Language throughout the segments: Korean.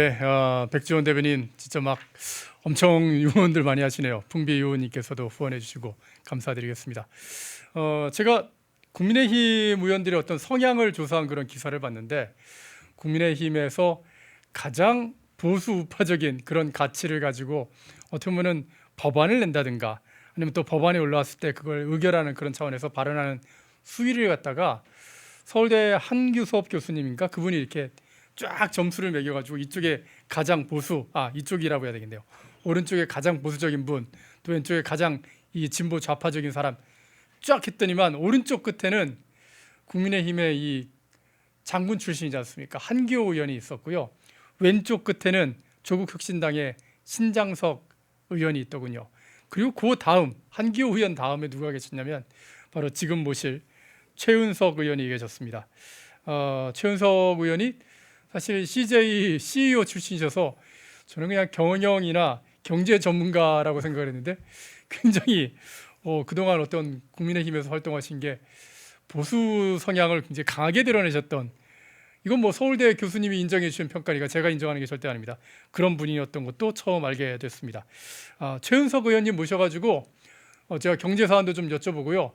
네, 백지원 대변인 진짜 막 엄청 유언들 많이 하시네요. 풍비 의원님께서도 후원해 주시고 감사드리겠습니다. 제가 국민의힘 의원들의 어떤 성향을 조사한 그런 기사를 봤는데 국민의힘에서 가장 보수 우파적인 그런 가치를 가지고 어떻게 보면은 법안을 낸다든가 아니면 또 법안이 올라왔을 때 그걸 의결하는 그런 차원에서 발언하는 수위를 갖다가 서울대 한규섭 교수님인가 그분이 이렇게 쫙 점수를 매겨가지고 이쪽에 가장 보수, 이쪽이라고 해야 되겠네요. 오른쪽에 가장 보수적인 분, 또 왼쪽에 가장 이 진보 좌파적인 사람 쫙 했더니만 오른쪽 끝에는 국민의힘의 이 장군 출신이지 않습니까? 한기호 의원이 있었고요. 왼쪽 끝에는 조국혁신당의 신장석 의원이 있더군요. 그리고 그 다음 한기호 의원 다음에 누가 계셨냐면 바로 지금 모실 최은석 의원이 계셨습니다. 최은석 의원이 사실 CJ CEO 출신이셔서 저는 그냥 경영이나 경제 전문가라고 생각을 했는데 굉장히 그동안 어떤 국민의힘에서 활동하신 게 보수 성향을 굉장히 강하게 드러내셨던, 이건 뭐 서울대 교수님이 인정해 주신 평가니까 제가 인정하는 게 절대 아닙니다. 그런 분이었던 것도 처음 알게 됐습니다. 최은석 의원님 모셔가지고 제가 경제 사안도 좀 여쭤보고요.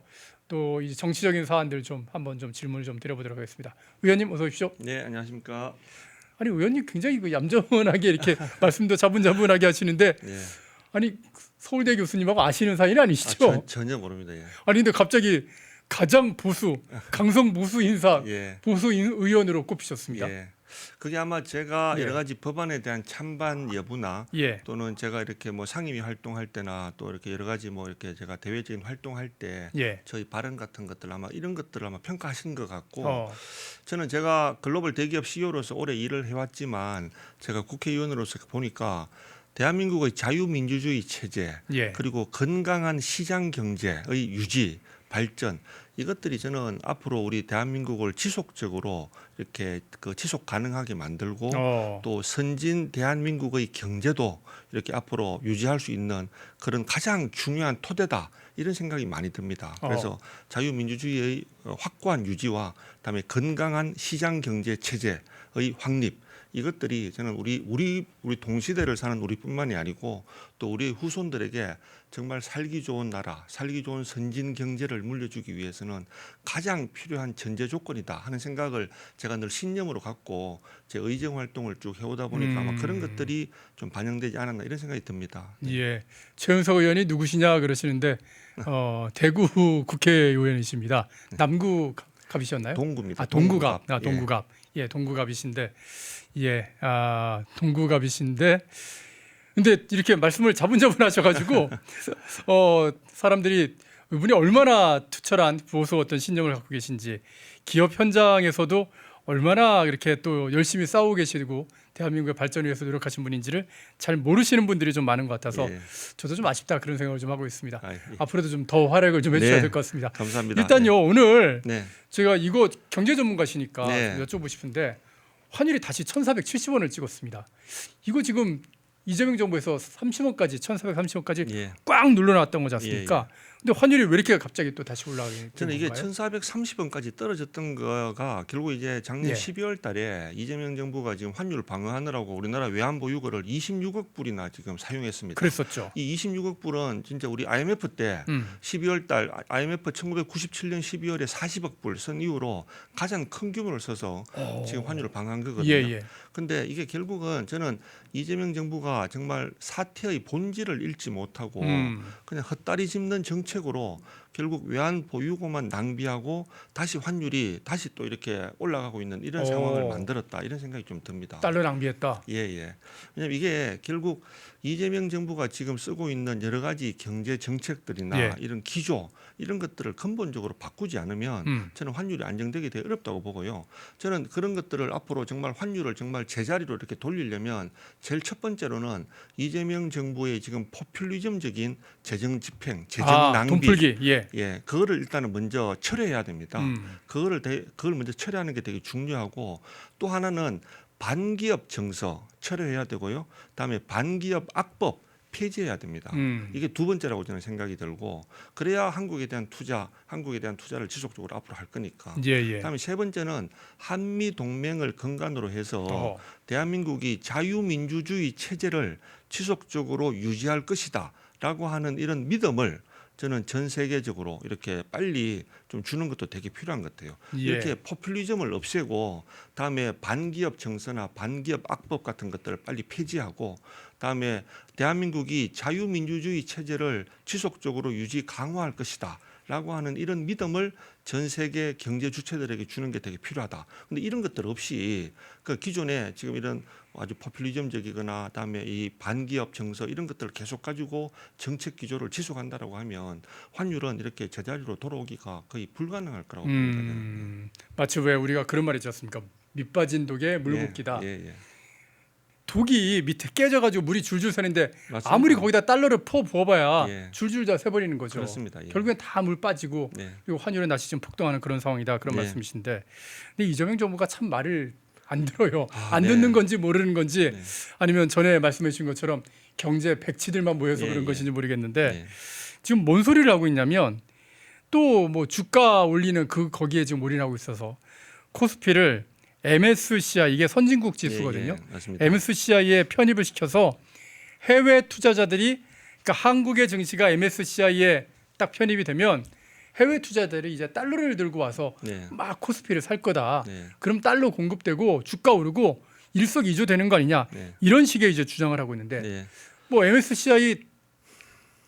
또 이 정치적인 사안들 좀 한번 좀 질문을 좀 드려보도록 하겠습니다. 의원님 어서 오십시오. 네, 안녕하십니까. 아니 의원님 굉장히 얌전하게 이렇게 말씀도 자분자분하게 하시는데 네. 아니 서울대 교수님하고 아시는 사이는 아니시죠? 전혀 모릅니다. 예. 아니 근데 갑자기 가장 보수 강성 보수 인사 예. 보수 의원으로 꼽히셨습니다. 예. 그게 아마 제가 예. 여러 가지 법안에 대한 찬반 여부나 예. 또는 제가 이렇게 뭐 상임위 활동할 때나 또 이렇게 여러 가지 뭐 이렇게 제가 대외적인 활동할 때 예. 저희 발언 같은 것들 아마 이런 것들을 아마 평가하신 것 같고 저는 제가 글로벌 대기업 CEO로서 오래 일을 해왔지만 제가 국회의원으로서 보니까 대한민국의 자유민주주의 체제 예. 그리고 건강한 시장 경제의 유지 발전, 이것들이 저는 앞으로 우리 대한민국을 지속적으로 이렇게 지속 가능하게 만들고 또 선진 대한민국의 경제도 이렇게 앞으로 유지할 수 있는 그런 가장 중요한 토대다, 이런 생각이 많이 듭니다. 그래서 자유민주주의의 확고한 유지와 그다음에 건강한 시장 경제 체제의 확립, 이것들이 저는 우리 동시대를 사는 우리뿐만이 아니고 또 우리 후손들에게 정말 살기 좋은 나라, 살기 좋은 선진 경제를 물려주기 위해서는 가장 필요한 전제 조건이다 하는 생각을 제가 늘 신념으로 갖고 제 의정 활동을 쭉 해오다 보니까 아마 그런 것들이 좀 반영되지 않았나 이런 생각이 듭니다. 예. 최은석 의원이 누구시냐 그러시는데 대구 국회의원이십니다. 남구 갑이셨나요? 동구입니다. 동구갑. 동구갑. 동구갑. 예, 동구갑이신데 예, 동구갑이신데 근데 이렇게 말씀을 자분자분 하셔가지고 사람들이 이분이 얼마나 투철한 보수 어떤 신념을 갖고 계신지, 기업 현장에서도 얼마나 이렇게 또 열심히 싸우고 계시고 대한민국의 발전을 위해서 노력하신 분인지를 잘 모르시는 분들이 좀 많은 것 같아서 예. 저도 좀 아쉽다 그런 생각을 좀 하고 있습니다. 예. 앞으로도 좀 더 활약을 좀 해주셔야 네. 될 것 같습니다. 감사합니다. 일단요, 오늘 네. 제가 이거 경제 전문가시니까 네. 좀 여쭤보고 싶은데 환율이 다시 1,470원을 찍었습니다. 이거 지금 이재명 정부에서 30원까지 1,430원까지 예. 꽉 눌러놨던 거지 않습니까? 근데 환율이 왜 이렇게 갑자기 또 다시 올라가게 된 저는 이게 건가요? 1,430원까지 떨어졌던 거가 결국 이제 작년 예. 12월 달에 이재명 정부가 지금 환율 방어하느라고 우리나라 외환 보유고를 26억 불이나 지금 사용했습니다. 그랬었죠. 이 26억 불은 진짜 우리 IMF 때 12월 달 IMF 1997년 12월에 40억 불 쓴 이후로 가장 큰 규모를 써서 지금 환율을 방어한 거거든요. 예. 근데 이게 결국은 저는 이재명 정부가 정말 사태의 본질을 읽지 못하고 그냥 헛다리 짚는 정책으로 결국 외환 보유고만 낭비하고 다시 환율이 다시 또 이렇게 올라가고 있는 이런 상황을 만들었다, 이런 생각이 좀 듭니다. 달러 낭비했다. 예. 왜냐하면 이게 결국 이재명 정부가 지금 쓰고 있는 여러 가지 경제 정책들이나 예. 이런 기조, 이런 것들을 근본적으로 바꾸지 않으면 저는 환율이 안정되기 되게 어렵다고 보고요. 저는 그런 것들을 앞으로 정말 환율을 정말 제자리로 이렇게 돌리려면 제일 첫 번째로는 이재명 정부의 지금 포퓰리즘적인 재정 집행, 재정 낭비, 돈풀기. 예, 그거를 일단은 먼저 철회해야 됩니다. 그걸 먼저 철회하는 게 되게 중요하고, 또 하나는 반기업 정서 철회해야 되고요. 그다음에 반기업 악법, 폐지해야 됩니다. 음. 이게 두 번째라고 저는 생각이 들고 그래야 한국에 대한 투자를 지속적으로 앞으로 할 거니까. 예, 예. 다음에 세 번째는 한미 동맹을 근간으로 해서 어. 대한민국이 자유민주주의 체제를 지속적으로 유지할 것이다라고 하는 이런 믿음을 저는 전 세계적으로 이렇게 빨리 좀 주는 것도 되게 필요한 것 같아요. 예. 이렇게 포퓰리즘을 없애고 다음에 반기업 정서나 반기업 악법 같은 것들을 빨리 폐지하고 다음에 대한민국이 자유민주주의 체제를 지속적으로 유지 강화할 것이다. 라고 하는 이런 믿음을 전 세계 경제 주체들에게 주는 게 되게 필요하다. 근데 이런 것들 없이 그 기존에 지금 이런 아주 포퓰리즘적이거나 다음에 이 반기업 정서 이런 것들을 계속 가지고 정책 기조를 지속한다라고 하면 환율은 이렇게 제자리로 돌아오기가 거의 불가능할 거라고 봅니다. 저는. 마치 왜 우리가 그런 말 있지 않습니까? 밑 빠진 독에 물 붓기다. 예. 독이 밑에 깨져가지고 물이 줄줄 새는데 맞습니다. 아무리 거기다 달러를 퍼 부어봐야 예. 줄줄 다 새버리는 거죠. 그렇습니다. 예. 결국엔 다 물 빠지고 네. 그리고 환율은 다시 좀 폭등하는 그런 상황이다. 그런 네. 말씀이신데 근데 이재명 정부가 참 말을 안 들어요. 안 네. 듣는 건지 모르는 건지 네. 아니면 전에 말씀해 주신 것처럼 경제 백치들만 모여서 예, 그런 예. 것인지 모르겠는데 네. 지금 뭔 소리를 하고 있냐면 또 뭐 주가 올리는 그 거기에 지금 올인하고 있어서 코스피를 MSCI 이게 선진국 지수거든요. 예, 맞습니다. MSCI에 편입을 시켜서 해외 투자자들이 그러니까 한국의 증시가 MSCI에 딱 편입이 되면 해외 투자자들이 이제 달러를 들고 와서 네. 막 코스피를 살 거다. 네. 그럼 달러 공급되고 주가 오르고 일석이조 되는 거 아니냐. 네. 이런 식의 이제 주장을 하고 있는데 네. 뭐 MSCI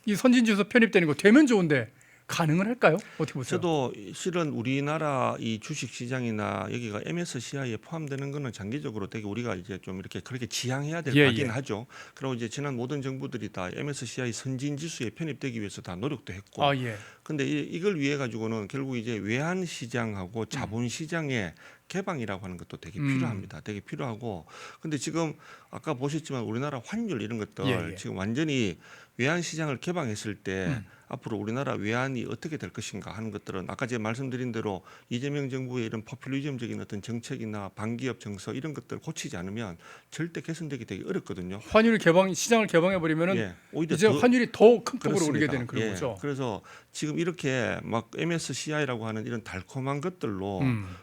이 선진지수 편입되는 거 되면 좋은데 가능은 할까요? 어떻게 보세요? 저도 실은 우리나라 이 주식 시장이나 여기가 MSCI에 포함되는 거는 장기적으로 되게 우리가 이제 좀 이렇게 그렇게 지향해야 될 예, 거긴 예. 하죠. 그리고 이제 지난 모든 정부들이 다 MSCI 선진 지수에 편입되기 위해서 다 노력도 했고. 아 예. 근데 이걸 위해 가지고는 결국 이제 외환 시장하고 자본 시장의 개방이라고 하는 것도 되게 필요합니다. 되게 필요하고. 근데 지금 아까 보셨지만 우리나라 환율 이런 것들 예, 예. 지금 완전히 외환 시장을 개방했을 때 앞으로 우리나라 외환이 어떻게 될 것인가 하는 것들은 아까 제가 말씀드린 대로 이재명 정부의 이런 포퓰리즘적인 어떤 정책이나 반기업 정서 이런 것들 고치지 않으면 절대 개선되기 되게 어렵거든요. 환율 개방 시장을 개방해 버리면은 예, 오히려 이제 더 환율이 더 큰 폭으로 그렇습니다. 오르게 되는 그런 예, 거죠. 그래서 지금 이렇게 막 MSCI라고 하는 이런 달콤한 것들로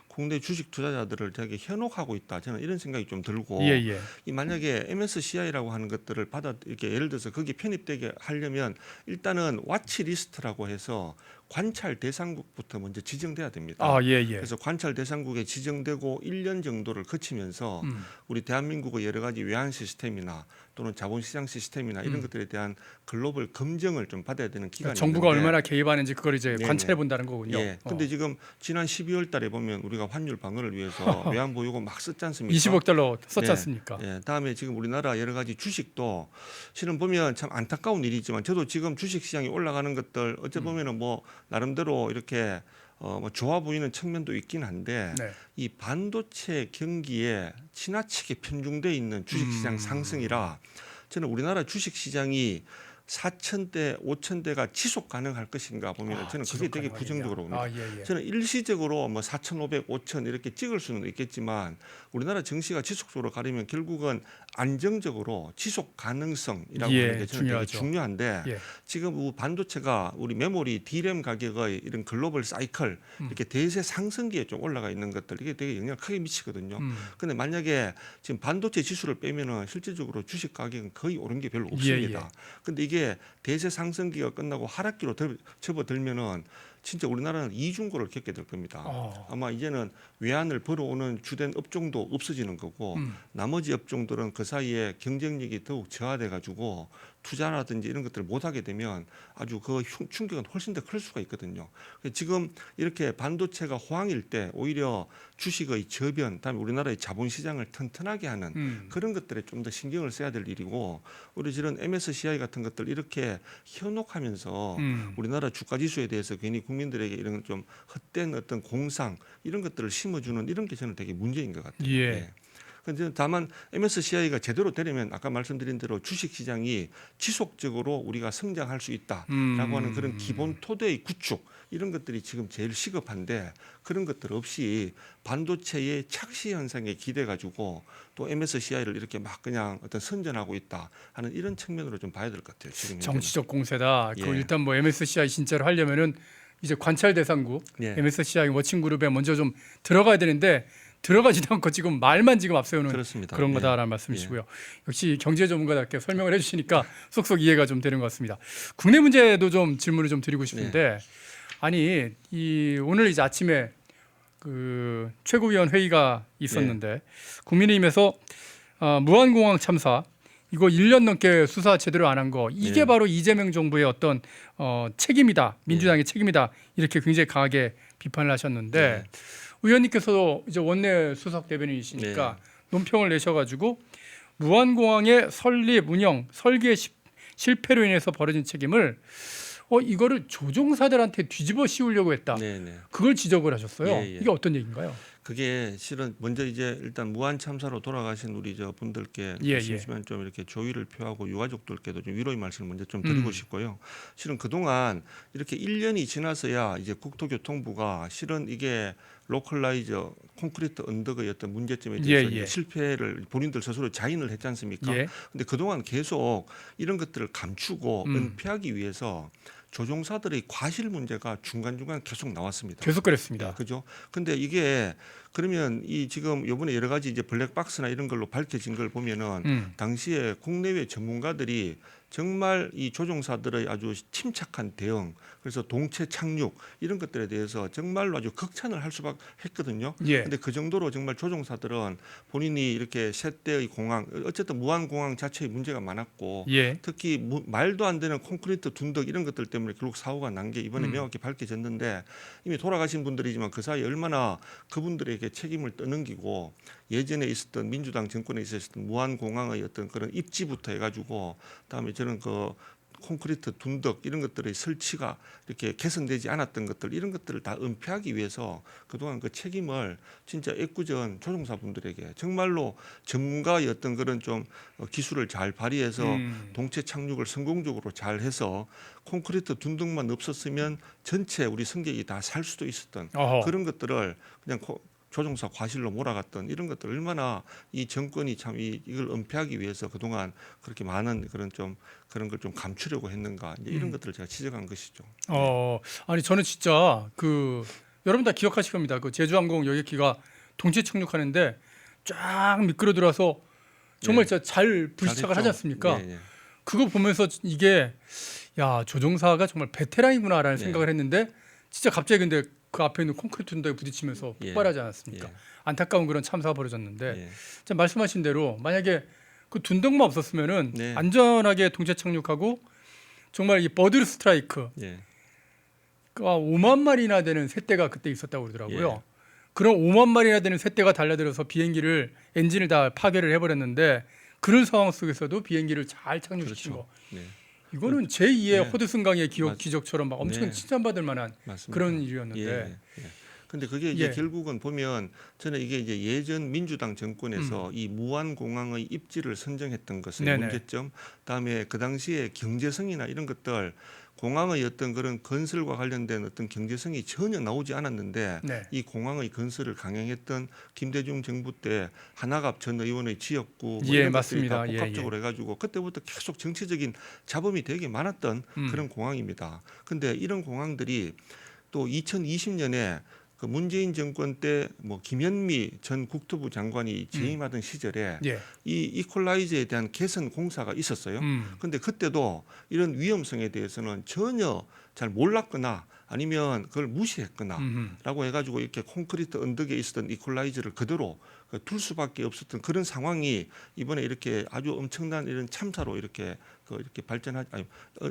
국내 주식 투자자들을 되게 현혹하고 있다. 저는 이런 생각이 좀 들고 예. 이 만약에 MSCI라고 하는 것들을 받아 이렇게 예를 들어서 거기 편입되게 하려면 일단은 와치 리스트라고 해서 관찰 대상국부터 먼저 지정돼야 됩니다. 아 예. 그래서 관찰 대상국에 지정되고 1년 정도를 거치면서 우리 대한민국의 여러 가지 외환 시스템이나 또는 자본시장 시스템이나 이런 것들에 대한 글로벌 검증을 좀 받아야 되는 기간이 그러니까 정부가 있는데 얼마나 개입하는지 그걸 이제 네네. 관찰해 본다는 거군요. 예. 근데 지금 지난 12월 달에 보면 우리가 환율 방어를 위해서 외환 보유고 막 썼지 않습니까? 20억 달러 썼지 네. 않습니까? 예. 다음에 지금 우리나라 여러 가지 주식도 실은 보면 참 안타까운 일이지만 저도 지금 주식 시장이 올라가는 것들 어째 보면은 뭐 나름대로 이렇게 뭐 좋아 보이는 측면도 있긴 한데 네. 이 반도체 경기에 지나치게 편중돼 있는 주식시장 상승이라 저는 우리나라 주식시장이 4,000대, 5,000대가 지속 가능할 것인가 보면 저는 그게 되게 부정적으로 봅니다. 아, 예. 저는 일시적으로 뭐 4,500, 5,000 이렇게 찍을 수는 있겠지만 우리나라 증시가 지속적으로 가려면 결국은 안정적으로 지속 가능성이라고 예, 하는 게 저는 되게 중요하죠. 중요한데 예. 지금 이 반도체가 우리 메모리 D램 가격의 이런 글로벌 사이클 이렇게 대세 상승기에 좀 올라가 있는 것들 이게 되게 영향을 크게 미치거든요. 근데 만약에 지금 반도체 지수를 빼면은 실질적으로 주식 가격은 거의 오른 게 별로 없습니다. 예. 근데 이게 대세 상승기가 끝나고 하락기로 접어들면은 진짜 우리나라는 이중고를 겪게 될 겁니다. 아마 이제는 외환을 벌어오는 주된 업종도 없어지는 거고 나머지 업종들은 그 사이에 경쟁력이 더욱 저하돼 가지고 투자라든지 이런 것들을 못하게 되면 아주 그 충격은 훨씬 더 클 수가 있거든요. 지금 이렇게 반도체가 호황일 때 오히려 주식의 저변, 다음에 우리나라의 자본시장을 튼튼하게 하는 그런 것들에 좀 더 신경을 써야 될 일이고 우리 이런 MSCI 같은 것들 이렇게 현혹하면서 우리나라 주가지수에 대해서 괜히 국민들에게 이런 좀 헛된 어떤 공상 이런 것들을 심어주는 이런 게 저는 되게 문제인 것 같아요. 예. 근데 다만 MSCI가 제대로 되려면 아까 말씀드린 대로 주식 시장이 지속적으로 우리가 성장할 수 있다라고 하는 그런 기본 토대의 구축 이런 것들이 지금 제일 시급한데 그런 것들 없이 반도체의 착시 현상에 기대 가지고 또 MSCI를 이렇게 막 그냥 어떤 선전하고 있다 하는 이런 측면으로 좀 봐야 될 것 같아요. 지금 정치적 공세다. 그 예. 일단 뭐 MSCI 진짜로 하려면은 이제 관찰 대상국 예. MSCI 워칭 그룹에 먼저 좀 들어가야 되는데 들어가지도 않고 지금 말만 지금 앞세우는 그렇습니다. 그런 예. 거다라는 말씀이시고요. 역시 경제 전문가답게 설명을 해주시니까 쏙쏙 이해가 좀 되는 것 같습니다. 국내 문제도 좀 질문을 좀 드리고 싶은데 아니 이 오늘 이제 아침에 그 최고위원 회의가 있었는데 국민의힘에서 무한공항 참사 이거 1년 넘게 수사 제대로 안 한 거 이게 예. 바로 이재명 정부의 어떤 책임이다 민주당의 책임이다 이렇게 굉장히 강하게 비판을 하셨는데 예. 의원님께서도 이제 원내 수석 대변인이시니까 논평을 내셔가지고 무한공항의 설립 운영 설계 실패로 인해서 벌어진 책임을 이거를 조종사들한테 뒤집어 씌우려고 했다. 네, 네. 그걸 지적을 하셨어요. 예, 예. 이게 어떤 얘기인가요? 그게 실은 먼저 이제 일단 무한 참사로 돌아가신 우리 저 분들께 예, 심심한 좀 이렇게 조의를 표하고 유가족들께도 좀 위로의 말씀을 먼저 좀 드리고 싶고요. 실은 그동안 이렇게 1년이 지나서야 이제 국토교통부가 실은 이게 로컬라이저 콘크리트 언덕의 어떤 문제점에 대해서 예, 예. 실패를 본인들 스스로 자인을 했지 않습니까? 예. 근데 그동안 계속 이런 것들을 감추고 은폐하기 위해서 조종사들의 과실 문제가 중간중간 계속 나왔습니다. 계속 그랬습니다. 그죠? 근데 이게 그러면 이 지금 이번에 여러 가지 이제 블랙박스나 이런 걸로 밝혀진 걸 보면은 당시에 국내외 전문가들이 정말 이 조종사들의 아주 침착한 대응, 그래서 동체 착륙 이런 것들에 대해서 정말로 아주 극찬을 할 수밖에 했거든요. 예. 근데 그 정도로 정말 조종사들은 본인이 이렇게 세 대의 공항, 어쨌든 무한공항 자체의 문제가 많았고 예. 특히 말도 안 되는 콘크리트 둔덕 이런 것들 때문에 결국 사고가 난 게 이번에 명확히 밝혀졌는데 이미 돌아가신 분들이지만 그 사이에 얼마나 그분들에게 책임을 떠넘기고 예전에 있었던 민주당 정권에 있었던 무한공항의 어떤 그런 입지부터 해가지고 그다음에 저는 그 콘크리트 둔덕 이런 것들의 설치가 이렇게 개선되지 않았던 것들 이런 것들을 다 은폐하기 위해서 그동안 그 책임을 진짜 애꿎은 조종사분들에게 정말로 전문가의 어떤 그런 좀 기술을 잘 발휘해서 동체 착륙을 성공적으로 잘 해서 콘크리트 둔덕만 없었으면 전체 우리 승객이 다 살 수도 있었던 그런 것들을 그냥 조종사 과실로 몰아갔던 이런 것들 얼마나 이 정권이 참 이걸 은폐하기 위해서 그동안 그렇게 많은 그런 걸 좀 감추려고 했는가 이제 이런 것들을 제가 지적한 것이죠. 아니 저는 진짜 그 여러분 다 기억하실 겁니다. 그 제주항공 여객기가 동체 착륙하는데 쫙 미끄러 들어서 정말 진짜 잘 불시착을 하지 않습니까? 예, 예. 그거 보면서 이게 야 조종사가 정말 베테랑이구나라는 생각을 했는데 진짜 갑자기 근데 그 앞에 있는 콘크리트 둔덕에 부딪히면서 폭발하지 않았습니까? 안타까운 그런 참사가 벌어졌는데 자, 말씀하신 대로 만약에 그 둔덕만 없었으면은 안전하게 동체 착륙하고 정말 이 버드 스트라이크 예. 5만 마리나 되는 새떼가 그때 있었다고 그러더라고요. 그런 5만 마리나 되는 새떼가 달려들어서 비행기를 엔진을 다 파괴를 해버렸는데 그런 상황 속에서도 비행기를 잘 착륙시킨 그렇죠. 거. 이거는 제2의 호드슨강의 기적처럼 막 엄청 네. 칭찬받을 만한 맞습니다. 그런 일이었는데. 근데 그게 이제 결국은 보면 저는 이게 이제 예전 민주당 정권에서 이 무한공항의 입지를 선정했던 것의 문제점, 그다음에 그 당시에 경제성이나 이런 것들 공항의 어떤 그런 건설과 관련된 어떤 경제성이 전혀 나오지 않았는데 이 공항의 건설을 강행했던 김대중 정부 때 한학압 전 의원의 지역구 뭐 이런 것들이 다 복합적으로 해가지고 그때부터 계속 정치적인 잡음이 되게 많았던 그런 공항입니다. 근데 이런 공항들이 또 2020년에 그 문재인 정권 때 뭐 김현미 전 국토부 장관이 재임하던 시절에 이 이퀄라이저에 대한 개선 공사가 있었어요. 근데 그때도 이런 위험성에 대해서는 전혀 잘 몰랐거나 아니면 그걸 무시했거나라고 해가지고 이렇게 콘크리트 언덕에 있었던 이퀄라이저를 그대로 둘 수밖에 없었던 그런 상황이 이번에 이렇게 아주 엄청난 이런 참사로 이렇게 이렇게 발전하지 아니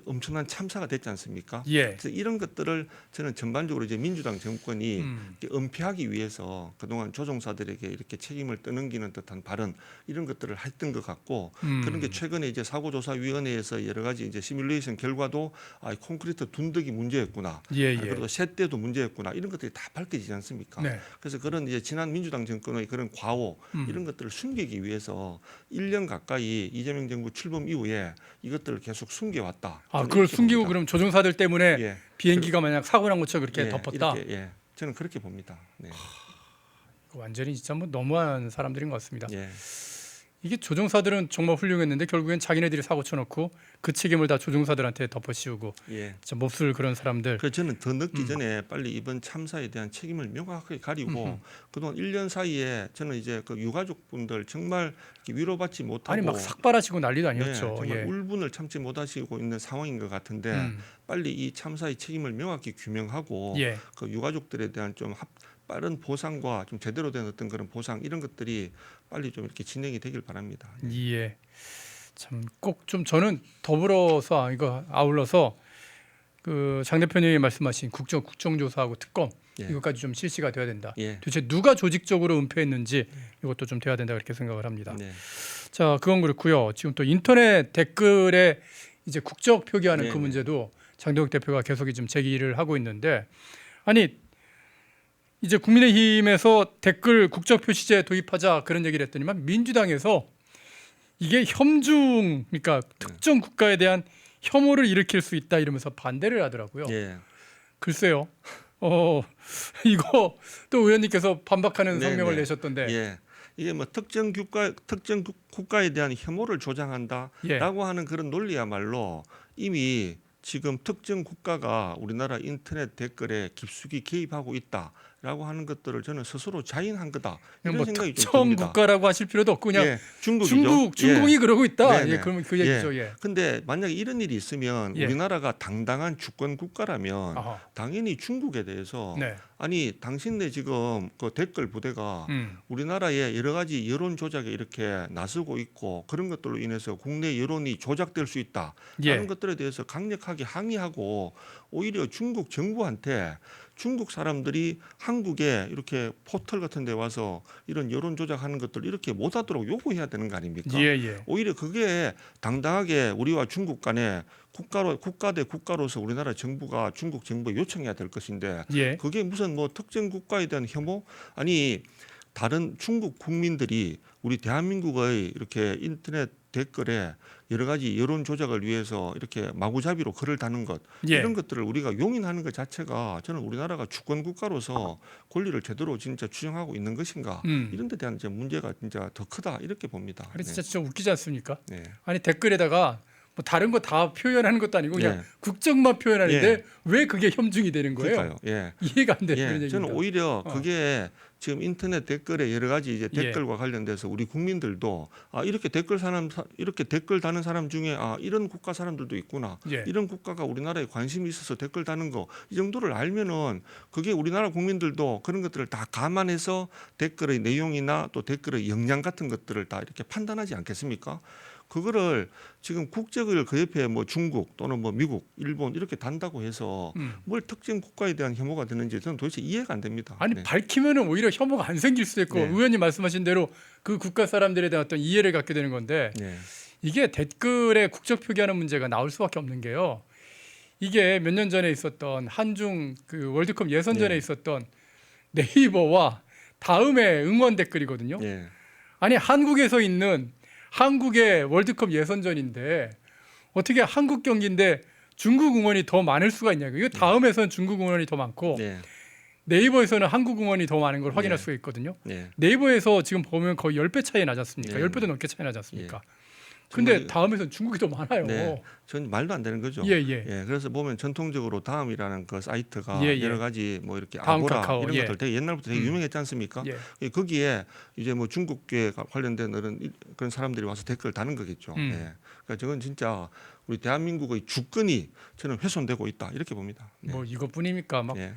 엄청난 참사가 됐지 않습니까? 예. 그래서 이런 것들을 저는 전반적으로 이제 민주당 정권이 이렇게 은폐하기 위해서 그동안 조종사들에게 이렇게 책임을 떠넘기는 듯한 발언 이런 것들을 했던 것 같고 그런 게 최근에 이제 사고조사위원회에서 여러 가지 이제 시뮬레이션 결과도 콘크리트 둔덕이 문제였구나. 예, 예. 그리고 셋대도 문제였구나. 이런 것들이 다 밝혀지지 않습니까? 네. 그래서 그런 이제 지난 민주당 정권의 그런 과오 이런 것들을 숨기기 위해서 1년 가까이 이재명 정부 출범 이후에 이것들을 계속 숨겨왔다. 아, 저는 그걸 이렇게 숨기고 봅니다. 그럼 조종사들 때문에 예. 비행기가 만약 사고 난 것처럼 그렇게 예, 덮었다. 이렇게, 예. 저는 그렇게 봅니다. 네. 완전히 진짜 뭐 너무한 사람들인 것 같습니다. 예. 이게 조종사들은 정말 훌륭했는데 결국엔 자기네들이 사고 쳐놓고 그 책임을 다 조종사들한테 덮어씌우고 예. 진짜 몹쓸 그런 사람들. 그래서 저는 더 늦기 전에 빨리 이번 참사에 대한 책임을 명확하게 가리고 그동안 1년 사이에 저는 이제 그 유가족분들 정말 이렇게 위로받지 못하고 아니 막 삭발하시고 난리도 네, 아니었죠. 정말 예. 울분을 참지 못하시고 있는 상황인 것 같은데 빨리 이 참사의 책임을 명확히 규명하고 예. 그 유가족들에 대한 좀 빠른 보상과 좀 제대로 된 어떤 그런 보상 이런 것들이 빨리 좀 이렇게 진행이 되길 바랍니다. 예. 참 꼭 좀 저는 더불어서 이거 아울러서 그 장 대표님이 말씀하신 국정조사하고 특검 예. 이것까지 좀 실시가 돼야 된다. 예. 도대체 누가 조직적으로 은폐했는지 이것도 좀 돼야 된다 그렇게 생각을 합니다. 네. 자, 그건 그렇고요. 지금 또 인터넷 댓글에 이제 국적 표기하는 네, 그 네. 문제도 장동혁 대표가 계속 좀 제기를 하고 있는데 아니 이제 국민의힘에서 댓글 국적 표시제 도입하자 그런 얘기를 했더니만 민주당에서 이게 혐중 그러니까 특정 국가에 대한 혐오를 일으킬 수 있다 이러면서 반대를 하더라고요. 예. 글쎄요. 이거 또 의원님께서 반박하는 네, 성명을 네. 내셨던데. 예. 이게 뭐 특정 국가에 대한 혐오를 조장한다라고 예. 하는 그런 논리야말로 이미 지금 특정 국가가 우리나라 인터넷 댓글에 깊숙이 개입하고 있다라고 하는 것들을 저는 스스로 자인한 거다 이런 뭐 생각이 좀 특정 듭니다. 국가라고 하실 필요도 없고 그냥 예, 중국이죠. 중국이 그러고 있다. 네네. 예, 그러면 그 얘기죠. 예. 근데 만약에 이런 일이 있으면 예. 우리나라가 당당한 주권 국가라면 아하. 당연히 중국에 대해서 네. 아니 당신네 지금 그 댓글 부대가 우리나라의 여러 가지 여론 조작에 이렇게 나서고 있고 그런 것들로 인해서 국내 여론이 조작될 수 있다라는 예. 것들에 대해서 강력하게 항의하고 오히려 중국 정부한테 중국 사람들이 한국에 이렇게 포털 같은 데 와서 이런 여론 조작하는 것들 이렇게 못하도록 요구해야 되는 거 아닙니까? 예, 예. 오히려 그게 당당하게 우리와 중국 간에 국가 대 국가로서 우리나라 정부가 중국 정부에 요청해야 될 것인데 예. 그게 무슨 뭐 특정 국가에 대한 혐오? 아니 다른 중국 국민들이 우리 대한민국의 이렇게 인터넷 댓글에 여러 가지 여론 조작을 위해서 이렇게 마구잡이로 글을 다는 것 예. 이런 것들을 우리가 용인하는 것 자체가 저는 우리나라가 주권 국가로서 권리를 제대로 진짜 추정하고 있는 것인가 이런 데 대한 이제 문제가 진짜 더 크다 이렇게 봅니다. 아니 진짜 웃기지 않습니까? 네. 아니 댓글에다가 뭐 다른 거 다 표현하는 것도 아니고 그냥 예. 국적만 표현하는데 예. 왜 그게 혐중이 되는 거예요? 그러니까요. 예. 이해가 안 되는 예, 그런 얘기입니다. 저는 오히려 그게 지금 인터넷 댓글에 여러 가지 이제 예. 댓글과 관련돼서 우리 국민들도 이렇게 이렇게 댓글 다는 사람 중에 이런 국가 사람들도 있구나. 예. 이런 국가가 우리나라에 관심이 있어서 댓글 다는 거 이 정도를 알면은 그게 우리나라 국민들도 그런 것들을 다 감안해서 댓글의 내용이나 또 댓글의 역량 같은 것들을 다 이렇게 판단하지 않겠습니까? 그거를 지금 국적을 그 옆에 뭐 중국 또는 뭐 미국, 일본 이렇게 단다고 해서 뭘 특정 국가에 대한 혐오가 되는지 저는 도대체 이해가 안 됩니다. 아니 네. 밝히면은 오히려 혐오가 안 생길 수도 있고 네. 의원님 말씀하신 대로 그 국가 사람들에 대한 어떤 이해를 갖게 되는 건데 네. 이게 댓글에 국적 표기하는 문제가 나올 수밖에 없는 게요. 이게 몇 년 전에 있었던 한중 그 월드컵 예선전에 네. 있었던 네이버와 다음에 응원 댓글이거든요. 예. 아니 한국에서 있는 한국의 월드컵 예선전인데 어떻게 한국 경기인데 중국 응원이 더 많을 수가 있냐고요. 이거 다음에서는 중국 응원이 더 많고 네. 네이버에서는 한국 응원이 더 많은 걸 확인할 네. 수가 있거든요. 네. 네이버에서 지금 보면 거의 10배 차이 나지 않습니까? 네. 10배도 넘게 차이 나지 않습니까? 예. 근데 정말 다음에서는 중국이 더 많아요. 네, 전 말도 안 되는 거죠. 예, 예. 그래서 보면 전통적으로 다음이라는 그 사이트가 예, 예. 여러 가지 뭐 이렇게 다음 아고라 카카오, 이런 예. 것들 되게 옛날부터 되게 유명했지 않습니까? 예. 거기에 이제 뭐 중국계 관련된 그런 사람들이 와서 댓글 다는 거겠죠. 예. 그러니까 저건 진짜 우리 대한민국의 주권이 저는 훼손되고 있다 이렇게 봅니다. 네. 뭐 이것뿐입니까? 막 예.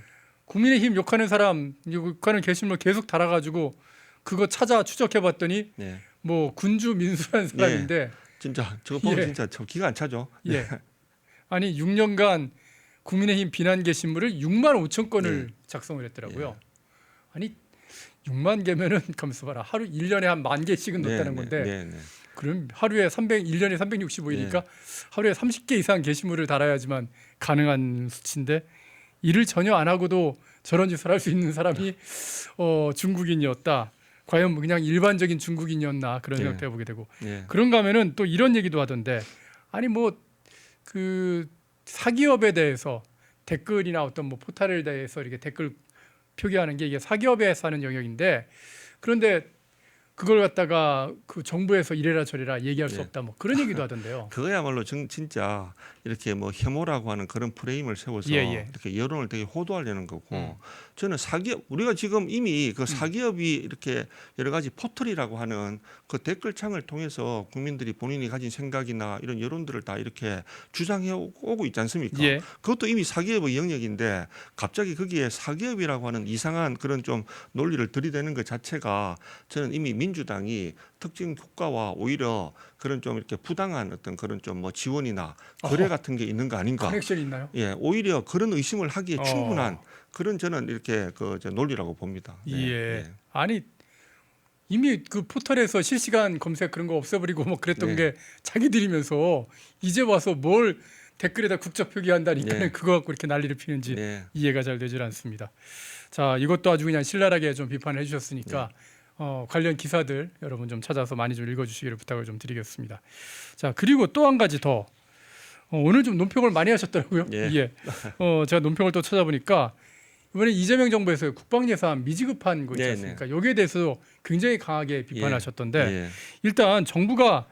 국민의힘 욕하는 사람, 욕하는 게시물 계속 달아가지고 그거 찾아 추적해봤더니 네. 뭐 군주 민수라는 사람인데 진짜 저거 보면 예. 진짜 저 기가 안 차죠. 예. 아니 6년간 국민의힘 비난 게시물을 6만 5천 건을 예. 작성을 했더라고요. 예. 아니 6만 개면은 가만있어 봐라. 하루 1년에 한 1만 개씩은 넣었다는 건데 네. 그럼 하루에 1년에 365일이니까 예. 하루에 30개 이상 게시물을 달아야지만 가능한 수치인데 일을 전혀 안 하고도 저런 짓을 할 수 있는 사람이 중국인이었다. 과연 뭐 그냥 일반적인 중국인이었나 그런 예. 생각도 해보게 되고 예. 그런가 하면은 또 이런 얘기도 하던데 아니 뭐 그 사기업에 대해서 댓글이나 어떤 뭐 포탈에 대해서 이렇게 댓글 표기하는 게 이게 사기업에서 하는 영역인데 그런데 그걸 갖다가 그 정부에서 이래라 저래라 얘기할 수 예. 없다 뭐 그런 얘기도 하던데요. 그거야말로 진짜 이렇게 뭐 혐오라고 하는 그런 프레임을 세워서 예. 이렇게 여론을 되게 호도하려는 거고 음. 저는 사기업 우리가 지금 이미 그 사기업이 이렇게 여러 가지 포털이라고 하는 그 댓글창을 통해서 국민들이 본인이 가진 생각이나 이런 여론들을 다 이렇게 주장해 오고 있지 않습니까? 예. 그것도 이미 사기업의 영역인데 갑자기 거기에 사기업이라고 하는 이상한 그런 좀 논리를 들이대는 것 자체가 저는 이미 민주당이 특정 국가와 오히려 그런 좀 이렇게 부당한 어떤 그런 좀 뭐 지원이나 거래 어허. 같은 게 있는 거 아닌가? 커넥션이 있나요? 예, 오히려 그런 의심을 하기에 어. 충분한 그런 저는 이렇게 저 논리라고 봅니다. 네, 예. 아니 이미 그 포털에서 실시간 검색 그런 거 없애버리고 뭐 그랬던 네. 게 자기들이면서 이제 와서 뭘 댓글에다 국적 표기한다니까는 네. 그거 갖고 이렇게 난리를 피는지 네. 이해가 잘 되질 않습니다. 자 이것도 아주 그냥 신랄하게 좀 비판을 해주셨으니까 관련 기사들 여러분 좀 찾아서 많이 좀 읽어주시기를 부탁을 좀 드리겠습니다. 자 그리고 또 한 가지 더 오늘 좀 논평을 많이 하셨더라고요. 예. 예. 제가 논평을 또 찾아보니까 이번에 이재명 정부에서 국방 예산 미지급한 거 있지 네, 않습니까? 여기에 대해서 굉장히 강하게 비판하셨던데 예. 일단 정부가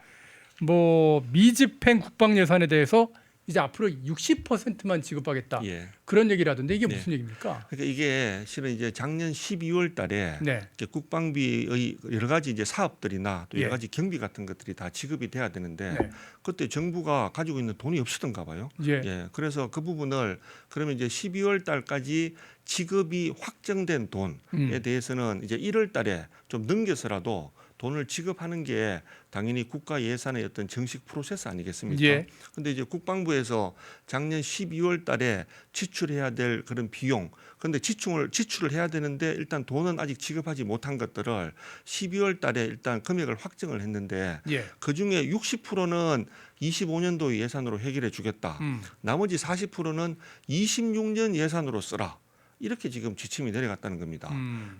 뭐 미집행 국방 예산에 대해서 이제 앞으로 60%만 지급하겠다 예. 그런 얘기를 하던데 이게 네. 무슨 얘기입니까? 그러니까 이게 실은 이제 작년 12월 달에 네, 이제 국방비의 여러 가지 이제 사업들이나 또 여러 예. 가지 경비 같은 것들이 다 지급이 돼야 되는데 네, 그때 정부가 가지고 있는 돈이 없었던가 봐요. 예, 예. 그래서 그 부분을 그러면 이제 12월 달까지 지급이 확정된 돈에 대해서는 이제 1월 달에 좀 넘겨서라도 돈을 지급하는 게 당연히 국가 예산의 어떤 정식 프로세스 아니겠습니까? 예. 근데 이제 국방부에서 작년 12월 달에 지출해야 될 그런 비용, 근데 지출을 해야 되는데 일단 돈은 아직 지급하지 못한 것들을 12월 달에 일단 금액을 확정을 했는데 예. 그 중에 60%는 25년도 예산으로 해결해 주겠다. 나머지 40%는 26년 예산으로 쓰라. 이렇게 지금 지침이 내려갔다는 겁니다.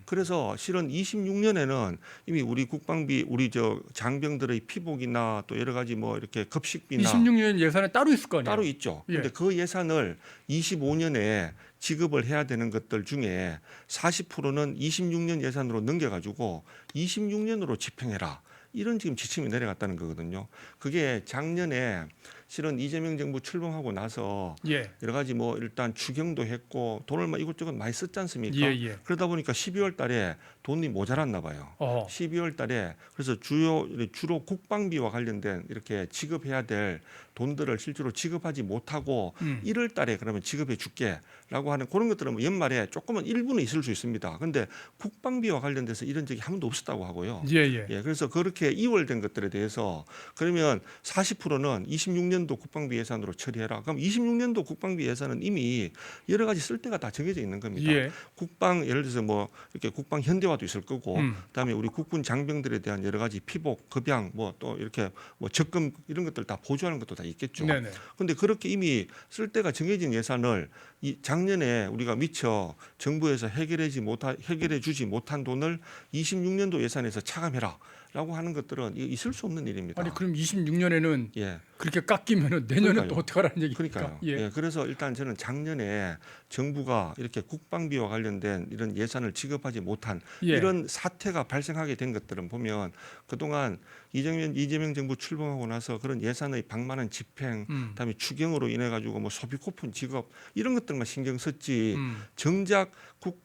그래서 실은 26년에는 이미 우리 국방비, 우리 저 장병들의 피복이나 또 여러 가지 뭐 이렇게 급식비나 26년 예산에 따로 있을 거 아니에요? 따로 있죠. 예. 근데 그 예산을 25년에 지급을 해야 되는 것들 중에 40%는 26년 예산으로 넘겨가지고 26년으로 집행해라. 이런 지금 지침이 내려갔다는 거거든요. 그게 작년에 실은 이재명 정부 출범하고 나서 예, 여러 가지 뭐 일단 추경도 했고 돈을 막 이것저것 많이 썼지 않습니까? 예. 그러다 보니까 12월 달에 돈이 모자랐나 봐요. 12월 달에 그래서 주로 국방비와 관련된 이렇게 지급해야 될 돈들을 실제로 지급하지 못하고 1월 달에 그러면 지급해 줄게라고 하는 그런 것들은 뭐 연말에 조금은 일부는 있을 수 있습니다. 근데 국방비와 관련돼서 이런 적이 한 번도 없었다고 하고요. 예. 예, 그래서 그렇게 이월된 것들에 대해서 그러면 40%는 26년도 국방비 예산으로 처리해라. 그럼 26년도 국방비 예산은 이미 여러 가지 쓸 데가 다 정해져 있는 겁니다. 예. 국방 예를 들어서 뭐 이렇게 국방 현대화도 있을 거고, 음. 그다음에 우리 국군 장병들에 대한 여러 가지 피복, 급양, 뭐 또 이렇게 뭐 적금 이런 것들 다 보조하는 것도 다 있겠죠. 네네. 그런데 그렇게 이미 쓸 데가 정해진 예산을 이 작년에 우리가 미처 정부에서 해결해 주지 못한 돈을 26년도 예산에서 차감해라라고 하는 것들은 있을 수 없는 일입니다. 아니 그럼 26년에는 예. 그렇게 깎이면은 내년에 그러니까요. 또 어떻게 하라는 얘기입니까? 그러니까요. 예. 예, 그래서 일단 저는 작년에 정부가 이렇게 국방비와 관련된 이런 예산을 지급하지 못한 예. 이런 사태가 발생하게 된 것들은 보면 그동안 이재명 정부 출범하고 나서 그런 예산의 방만한 집행, 그다음에 추경으로 인해 가지고 뭐 소비 쿠폰 지급 이런 것들만 신경 썼지 정작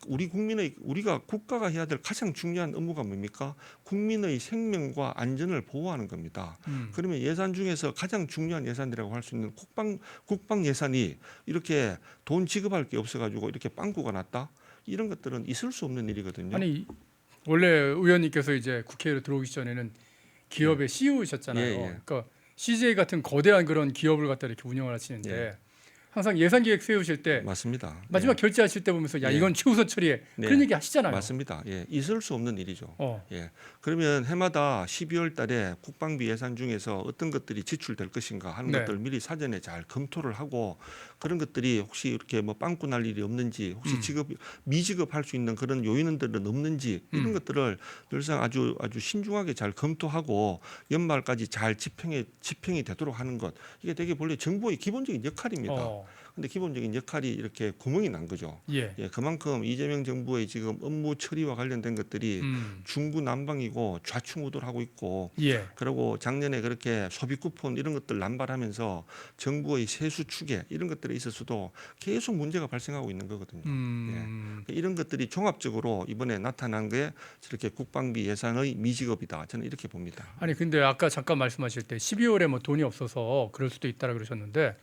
우리가 국가가 해야 될 가장 중요한 업무가 뭡니까? 국민의 생명과 안전을 보호하는 겁니다. 그러면 예산 중에서 가장 중요한 예산이라고 할 수 있는 국방 예산이 이렇게 돈 지급할 게 없어가지고 이렇게 빵꾸가 났다? 이런 것들은 있을 수 없는 일이거든요. 아니 원래 의원님께서 이제 국회로 들어오기 전에는 기업의 CEO셨잖아요. 예, 예. 그러니까 CJ 같은 거대한 그런 기업을 갖다 이렇게 운영을 하시는데 예. 항상 예산 계획 세우실 때 맞습니다. 마지막 예. 결제하실 때 보면서 야 예. 이건 최우선 처리해 네. 그런 얘기 하시잖아요. 맞습니다. 예, 있을 수 없는 일이죠. 어. 예, 그러면 해마다 12월 달에 국방비 예산 중에서 어떤 것들이 지출될 것인가 하는 네. 것들 미리 사전에 잘 검토를 하고 그런 것들이 혹시 이렇게 뭐 빵꾸 날 일이 없는지 혹시 미지급할 수 있는 그런 요인들은 없는지 이런 것들을 늘상 아주 신중하게 잘 검토하고 연말까지 잘 집행이 되도록 하는 것 이게 되게 본래 정부의 기본적인 역할입니다. 근데 기본적인 역할이 이렇게 구멍이 난 거죠. 예. 예, 그만큼 이재명 정부의 지금 업무 처리와 관련된 것들이 중구난방이고 좌충우돌하고 있고 예. 그리고 작년에 그렇게 소비 쿠폰 이런 것들 남발하면서 정부의 세수 추계 이런 것들에 있어서도 계속 문제가 발생하고 있는 거거든요. 예. 이런 것들이 종합적으로 이번에 나타난 게 저렇게 국방비 예산의 미지급이다. 저는 이렇게 봅니다. 아니 근데 아까 잠깐 말씀하실 때 12월에 뭐 돈이 없어서 그럴 수도 있다라 그러셨는데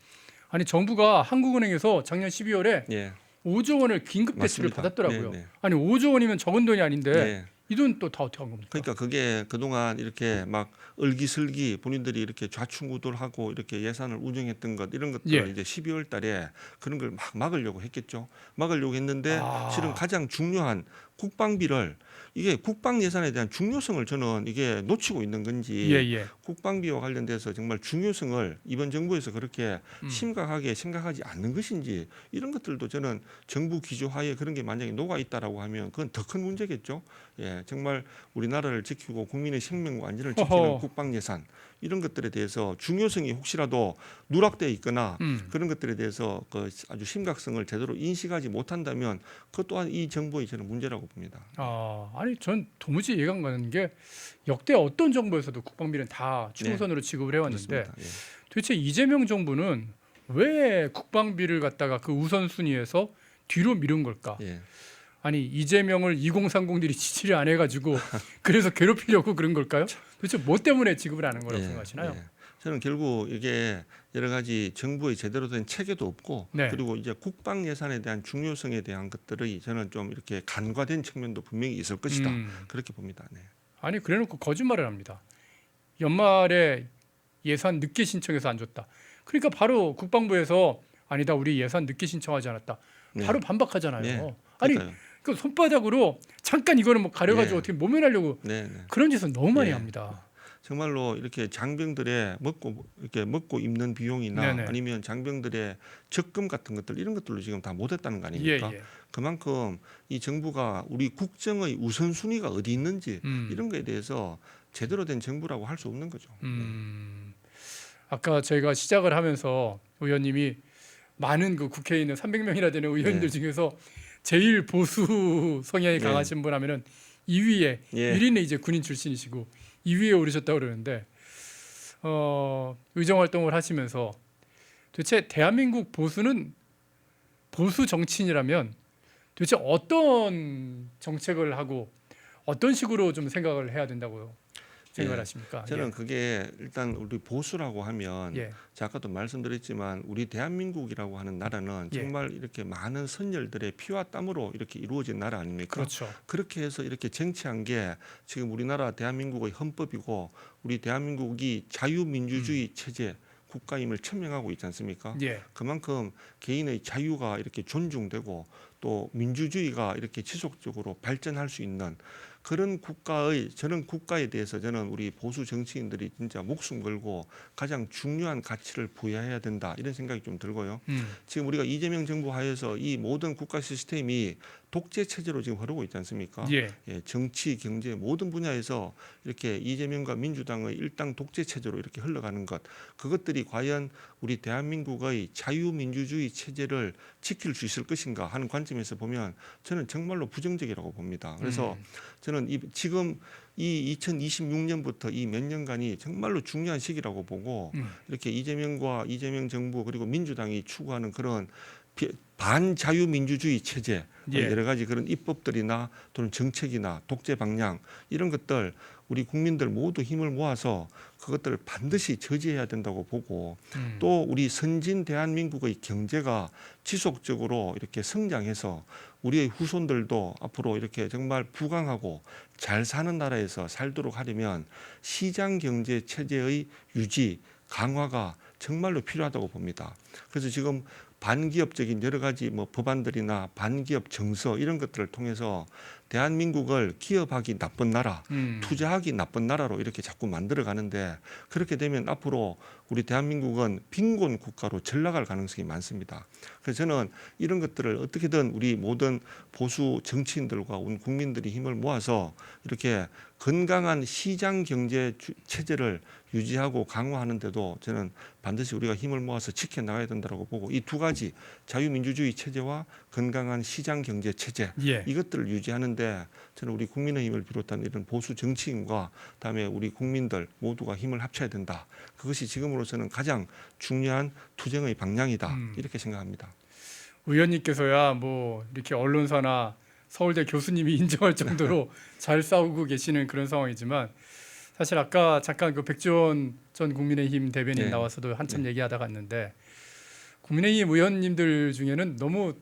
아니 정부가 한국은행에서 작년 12월에 예. 5조 원을 긴급 대출을 맞습니다. 받았더라고요. 네, 네. 아니 5조 원이면 적은 돈이 아닌데 네. 이 돈 또 다 어떻게 한 겁니까? 그러니까 그게 그동안 이렇게 막 을기설기 본인들이 이렇게 좌충우돌하고 이렇게 예산을 운영했던 것 이런 것들을 예. 이제 12월 달에 그런 걸 막 막으려고 했겠죠. 막으려고 했는데 아. 실은 가장 중요한 국방비를 이게 국방 예산에 대한 중요성을 저는 이게 놓치고 있는 건지 예예. 국방비와 관련돼서 정말 중요성을 이번 정부에서 그렇게 심각하게 생각하지 않는 것인지 이런 것들도 저는 정부 기조하에 그런 게 만약에 녹아 있다라고 하면 그건 더 큰 문제겠죠. 예, 정말 우리나라를 지키고 국민의 생명과 안전을 지키는 어허. 국방 예산 이런 것들에 대해서 중요성이 혹시라도 누락되어 있거나 그런 것들에 대해서 그 아주 심각성을 제대로 인식하지 못한다면 그것 또한 이 정부의 저는 문제라고 봅니다. 아니 전 도무지 이해가 안 가는 게 역대 어떤 정부에서도 국방비는 다 최우선으로 지급을 해왔는데 그렇습니다. 예. 도대체 이재명 정부는 왜 국방비를 갖다가 그 우선순위에서 뒤로 미룬 걸까? 예. 아니 이재명을 2030들이 지지를 안 해가지고 그래서 괴롭히려고 그런 걸까요? 도대체 뭐 때문에 지급을 안 한 거라고 생각하시나요? 예. 저는 결국 이게 여러 가지 정부의 제대로 된 체계도 없고 네. 그리고 이제 국방 예산에 대한 중요성에 대한 것들이 저는 좀 이렇게 간과된 측면도 분명히 있을 것이다. 그렇게 봅니다. 네. 아니 그래놓고 거짓말을 합니다. 연말에 예산 늦게 신청해서 안 줬다. 그러니까 바로 국방부에서 아니다 우리 예산 늦게 신청하지 않았다. 네. 바로 반박하잖아요. 네. 아니 그러니까요. 그 손바닥으로 잠깐 이거는 뭐 가려가지고 네. 어떻게 모면하려고 네, 네. 그런 짓은 너무 많이 네. 합니다. 정말로 이렇게 장병들의 먹고 입는 비용이나 네네. 아니면 장병들의 적금 같은 것들 이런 것들로 지금 다 못했다는 거 아닙니까? 예. 그만큼 이 정부가 우리 국정의 우선순위가 어디 있는지 이런 거에 대해서 제대로 된 정부라고 할 수 없는 거죠. 아까 저희가 시작을 하면서 의원님이 많은 그 국회에 있는 300명이나 되는 의원들 네. 중에서 제일 보수 성향이 네. 강하신 분 하면은 2위에 예. 1위는 이제 군인 출신이시고 2위에 오르셨다고 그러는데 의정 활동을 하시면서 도대체 대한민국 보수는 보수 정치인이라면 도대체 어떤 정책을 하고 어떤 식으로 좀 생각을 해야 된다고 생각을 예. 하십니까? 저는 그게 일단 우리 보수라고 하면 예. 제가 아까도 말씀드렸지만 우리 대한민국이라고 하는 나라는 예. 정말 이렇게 많은 선열들의 피와 땀으로 이렇게 이루어진 나라 아닙니까? 그렇죠. 그렇게 해서 이렇게 쟁취한 게 지금 우리나라 대한민국의 헌법이고 우리 대한민국이 자유민주주의 체제 국가임을 천명하고 있지 않습니까? 예. 그만큼 개인의 자유가 이렇게 존중되고 또 민주주의가 이렇게 지속적으로 발전할 수 있는 그런 저는 국가에 대해서 저는 우리 보수 정치인들이 진짜 목숨 걸고 가장 중요한 가치를 부여해야 된다 이런 생각이 좀 들고요. 지금 우리가 이재명 정부 하에서 이 모든 국가 시스템이 독재 체제로 지금 흐르고 있지 않습니까? 예. 예, 정치, 경제 모든 분야에서 이렇게 이재명과 민주당의 일당 독재 체제로 이렇게 흘러가는 것, 그것들이 과연 우리 대한민국의 자유민주주의 체제를 지킬 수 있을 것인가 하는 관점에서 보면 저는 정말로 부정적이라고 봅니다. 그래서 저는 지금 이 2026년부터 이 몇 년간이 정말로 중요한 시기라고 보고 이렇게 이재명 정부 그리고 민주당이 추구하는 그런 반자유민주주의 체제 예. 여러 가지 그런 입법들이나 또는 정책이나 독재 방향 이런 것들 우리 국민들 모두 힘을 모아서 그것들을 반드시 저지해야 된다고 보고 또 우리 선진 대한민국의 경제가 지속적으로 이렇게 성장해서 우리의 후손들도 앞으로 이렇게 정말 부강하고 잘 사는 나라에서 살도록 하려면 시장 경제 체제의 유지 강화가 정말로 필요하다고 봅니다. 그래서 지금 반기업적인 여러 가지 뭐 법안들이나 반기업 정서 이런 것들을 통해서 대한민국을 기업하기 나쁜 나라, 투자하기 나쁜 나라로 이렇게 자꾸 만들어 가는데, 그렇게 되면 앞으로 우리 대한민국은 빈곤 국가로 전락할 가능성이 많습니다. 그래서 저는 이런 것들을 어떻게든 우리 모든 보수 정치인들과 온 국민들이 힘을 모아서 이렇게 건강한 시장 경제 체제를 유지하고 강화하는 데도 저는 반드시 우리가 힘을 모아서 지켜나가야 된다고 보고, 이 두 가지 자유민주주의 체제와 건강한 시장 경제 체제, 예. 이것들을 유지하는데 저는 우리 국민의힘을 비롯한 이런 보수 정치인과 그다음에 우리 국민들 모두가 힘을 합쳐야 된다. 그것이 지금으로서는 가장 중요한 투쟁의 방향이다. 이렇게 생각합니다. 의원님께서야 뭐 이렇게 언론사나 서울대 교수님이 인정할 정도로 잘 싸우고 계시는 그런 상황이지만, 사실 아까 잠깐 그 백지원 전 국민의힘 대변인 네. 나와서도 한참 얘기하다 갔는데, 국민의힘 의원님들 중에는 너무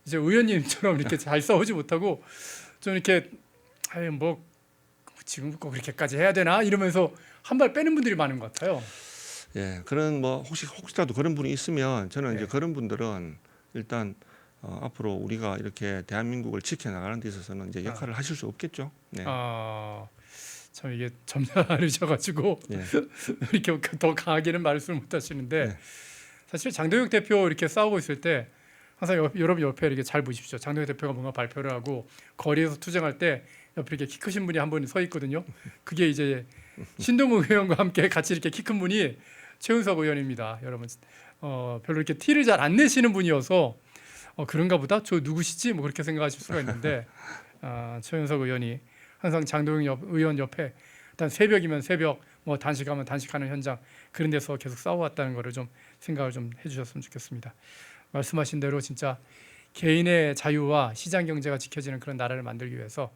이제 의원님처럼 이렇게 잘 싸우지 못하고 좀 이렇게 아유 뭐 지금 꼭 그렇게까지 해야 되나 이러면서 한 발 빼는 분들이 많은 것 같아요. 예, 그런 뭐 혹시라도 그런 분이 있으면 저는 네. 이제 그런 분들은 일단 앞으로 우리가 이렇게 대한민국을 지켜나가는 데 있어서는 이제 역할을 하실 수 없겠죠. 네. 참 이게 점잖으셔가지고 네. 이렇게 더 강하게는 말씀을 못 하시는데, 네. 사실 장동혁 대표 이렇게 싸우고 있을 때 항상 여러분 옆에 이렇게 잘 보십시오. 장동혁 대표가 뭔가 발표를 하고 거리에서 투쟁할 때 옆에 이렇게 키 크신 분이 한 분 서 있거든요. 그게 이제 신동욱 의원과 함께 같이 이렇게 키 큰 분이 최은석 의원입니다. 여러분 별로 이렇게 티를 잘 안 내시는 분이어서 그런가 보다, 저 누구시지 뭐 그렇게 생각하실 수가 있는데 최은석 의원이 항상 장동혁 의원 옆에 일단 새벽이면 새벽, 뭐 단식하면 단식하는 현장, 그런 데서 계속 싸워왔다는 거를 좀 생각을 좀 해주셨으면 좋겠습니다. 말씀하신 대로 진짜 개인의 자유와 시장 경제가 지켜지는 그런 나라를 만들기 위해서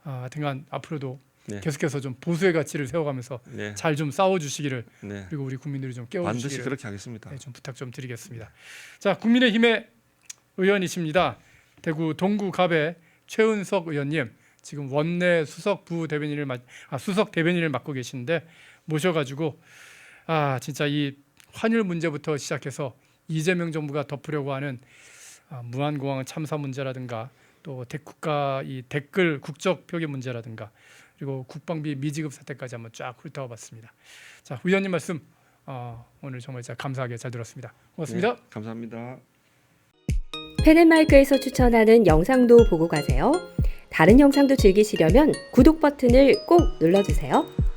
하여튼간 앞으로도 네. 계속해서 좀 보수의 가치를 세워가면서 네. 잘 좀 싸워주시기를, 네. 그리고 우리 국민들이 좀 반드시 깨워주시기를 그렇게 하겠습니다. 네, 좀 부탁 좀 드리겠습니다. 자, 국민의힘의 의원이십니다. 대구 동구갑의 최은석 의원님, 지금 원내 수석 부대변인을 수석 대변인을 맡고 계신데, 모셔가지고 진짜 이 환율 문제부터 시작해서 이재명 정부가 덮으려고 하는 무한공항 참사 문제라든가, 또 국가 이 댓글 국적 표기 문제라든가, 그리고 국방비 미지급 사태까지 한번 쫙 훑어봤습니다. 자, 의원님 말씀 오늘 정말 제가 감사하게 잘 들었습니다. 고맙습니다. 네, 감사합니다. 펜앤마이크에서 추천하는 영상도 보고 가세요. 다른 영상도 즐기시려면 구독 버튼을 꼭 눌러주세요.